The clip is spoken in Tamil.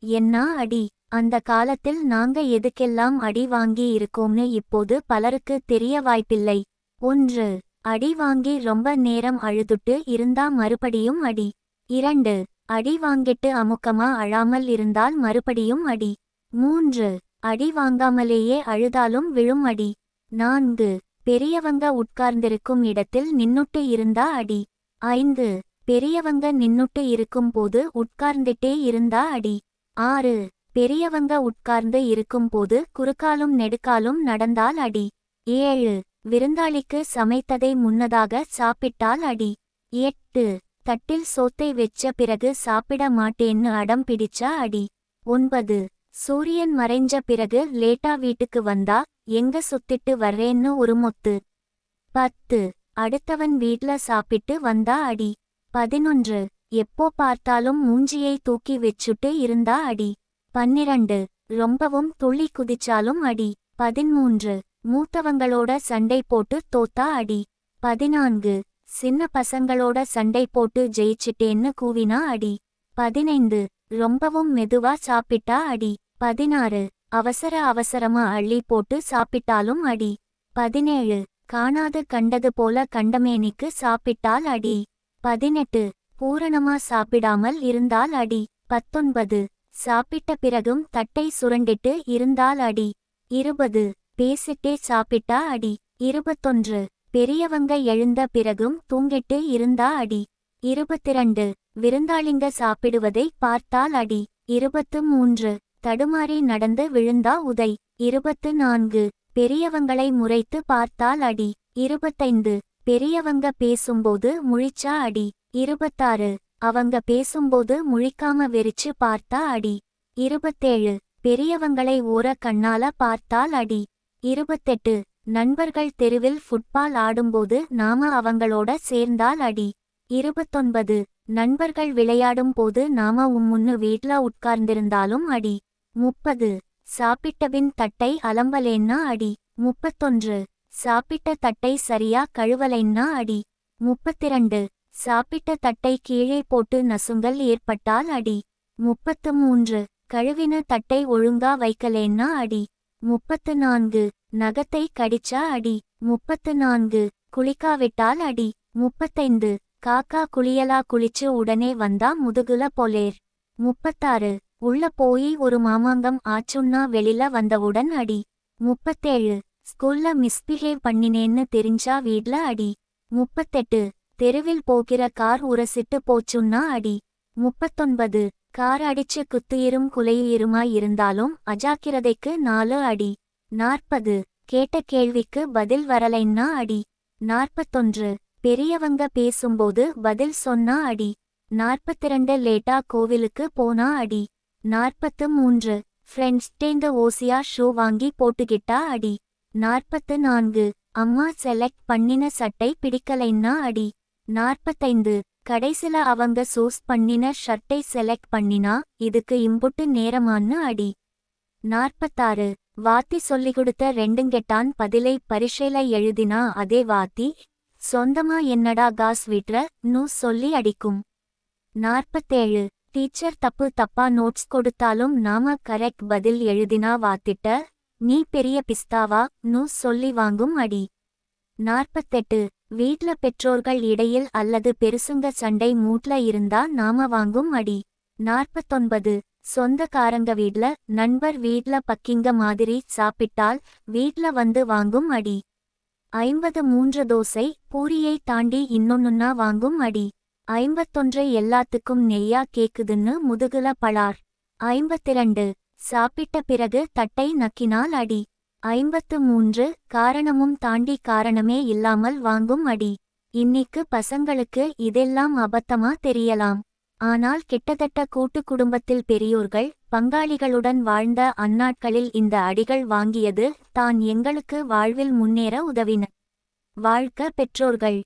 என்னா அடி. அந்த காலத்தில் நாங்க எதுக்கெல்லாம் அடி வாங்கி இருக்கோம்னு இப்போது பலருக்கு தெரிய வாய்ப்பில்லை. 1. அடி வாங்கி ரொம்ப நேரம் அழுதுட்டு இருந்தா மறுபடியும் அடி. 2. அடி வாங்கிட்டு அமுக்கமா அழாமல் இருந்தால் மறுபடியும் அடி. 3. அடி வாங்காமலேயே அழுதாலும் விழும் அடி. 4. பெரியவங்க உட்கார்ந்திருக்கும் இடத்தில் நின்னுட்டு இருந்தா அடி. 5. பெரியவங்க நின்னுட்டு இருக்கும் போது உட்கார்ந்துட்டே இருந்தா அடி. 6. பெரியவங்க உட்கார்ந்து இருக்கும் போது குறுக்காலும் நெடுக்காலும் நடந்தால் அடி. 7. விருந்தாளிக்கு சமைத்ததை முன்னதாக சாப்பிட்டால் அடி. 8. தட்டில் சோத்தை வெச்ச பிறகு சாப்பிட மாட்டேன்னு அடம் பிடிச்சா அடி. 9. சூரியன் மறைஞ்ச பிறகு லேட்டா வீட்டுக்கு வந்தா எங்க சுத்திட்டு வர்றேன்னு ஒரு மொத்து. 10. அடுத்தவன் வீட்ல சாப்பிட்டு வந்தா அடி. 11. எப்போ பார்த்தாலும் மூஞ்சியை தூக்கி வெச்சுட்டு இருந்தா அடி. 12. ரொம்பவும் துள்ளி குதிச்சாலும் அடி. 13. மூத்தவங்களோட சண்டை போட்டு தோத்தா அடி. 14. சின்ன பசங்களோட சண்டை போட்டு ஜெயிச்சிட்டேன்னு கூவினா அடி. 15. ரொம்பவும் மெதுவா சாப்பிட்டா அடி. 16. அவசரமா அள்ளி போட்டு சாப்பிட்டாலும் அடி. 17. காணாது கண்டது போல கண்டமேனிக்கு சாப்பிட்டால் அடி. 18. பூரணமா சாப்பிடாமல் இருந்தால் அடி. 19. சாப்பிட்ட பிறகும் தட்டை சுரண்டிட்டு இருந்தால் அடி. 20. பேசிட்டே சாப்பிட்டா அடி. 21. பெரியவங்க எழுந்த பிறகும் தூங்கிட்டு இருந்தா அடி. 22. விருந்தாளிங்க சாப்பிடுவதை பார்த்தால் அடி. 23. தடுமாறி நடந்து விழுந்தா உதை. 24. பெரியவங்களை முறைத்து பார்த்தால் அடி. 25. பெரியவங்க பேசும்போது முழிச்சா அடி. 26. அவங்க பேசும்போது முழிக்காம வெறிச்சு பார்த்தா அடி. 27. பெரியவங்களை ஓர கண்ணால பார்த்தால் அடி. 28. நண்பர்கள் தெருவில் ஃபுட்பால் ஆடும்போது நாம அவங்களோட சேர்ந்தால் அடி. 29. நண்பர்கள் விளையாடும் போது நாம உம்முன்னு வீட்ல உட்கார்ந்திருந்தாலும் அடி. 30. சாப்பிட்டபின் தட்டை அலம்பலேன்னா அடி. 31. சாப்பிட்ட தட்டை சரியா கழுவலைன்னா அடி. 32. சாப்பிட்ட தட்டை கீழே போட்டு நசுங்கல் ஏற்பட்டால் அடி. 33. கழுவின தட்டை ஒழுங்கா வைக்கலேன்னா அடி. 34. நகத்தை கடிச்சா அடி. 34. குளிக்காவிட்டால் அடி. 35. காக்கா குளியலா குளிச்சு உடனே வந்தா முதுகுல பொலேர். 36. உள்ள போய் ஒரு மாமாங்கம் ஆச்சுன்னா வெளில வந்தவுடன் அடி. 37. ஸ்கூல்ல மிஸ்பிஹேவ் பண்ணினேன்னு தெரிஞ்சா வீட்ல அடி. 38. தெருவில் போகிற கார் உரசிட்டு போச்சுன்னா அடி. 39. கார் அடிச்சு குத்துயிரும் குலையுயிருமாய் இருந்தாலும் அஜாக்கிரதைக்கு 4 அடி. 40. கேட்ட கேள்விக்கு பதில் வரலைன்னா அடி. 41. பெரியவங்க பேசும்போது பதில் சொன்னா அடி. 42. லேட்டா கோவிலுக்கு போனா அடி. 43. ஃப்ரெண்ட்ஸ் டேந்து ஓசியா ஷூ வாங்கி போட்டுக்கிட்டா அடி. 44. அம்மா செலக்ட் பண்ணின சட்டை பிடிக்கலைன்னா அடி. 45. கடைசில அவங்க சூஸ் பண்ணின ஷர்ட்டை செலக்ட் பண்ணினா இதுக்கு இம்புட்டு நேரமான்னு அடி. 46. வாத்தி சொல்லிக்குடுத்த ரெண்டுங்கெட்டான் பதிலை பரிஷைல எழுதினா அதே வாத்தி சொந்தமா என்னடா காஸ் விட்ற நூ சொல்லி அடிக்கும். 47. டீச்சர் தப்பா நோட்ஸ் கொடுத்தாலும் நாம கரெக்ட் பதில் எழுதினா வாத்திட்ட நீ பெரிய பிஸ்தாவா நூ சொல்லி வாங்கும் அடி. 48. வீட்ல பெற்றோர்கள் இடையில் அல்லது பெருசுங்க சண்டை மூட்ல இருந்தா நாம வாங்கும் அடி. 49. சொந்தக்காரங்க வீட்ல நண்பர் வீட்ல பக்கிங்க மாதிரி சாப்பிட்டால் வீட்ல வந்து வாங்கும் அடி. 53. தோசை பூரியை தாண்டி இன்னொன்னுன்னா வாங்கும் அடி. 51. எல்லாத்துக்கும் நெய்யா கேக்குதுன்னு முதுகுல பளார். 52. சாப்பிட்ட பிறகு தட்டை நக்கினால் அடி. 53. காரணமும் தாண்டி காரணமே இல்லாமல் வாங்கும் அடி. இன்னிக்கு பசங்களுக்கு இதெல்லாம் அபத்தமா தெரியலாம். ஆனால் கிட்டத்தட்ட கூட்டு குடும்பத்தில் பெரியோர்கள் பங்காளிகளுடன் வாழ்ந்த அந்நாட்களில் இந்த அடிகள் வாங்கியது தான் எங்களுக்கு வாழ்வில் முன்னேற உதவின. வாழ்க பெற்றோர்கள்.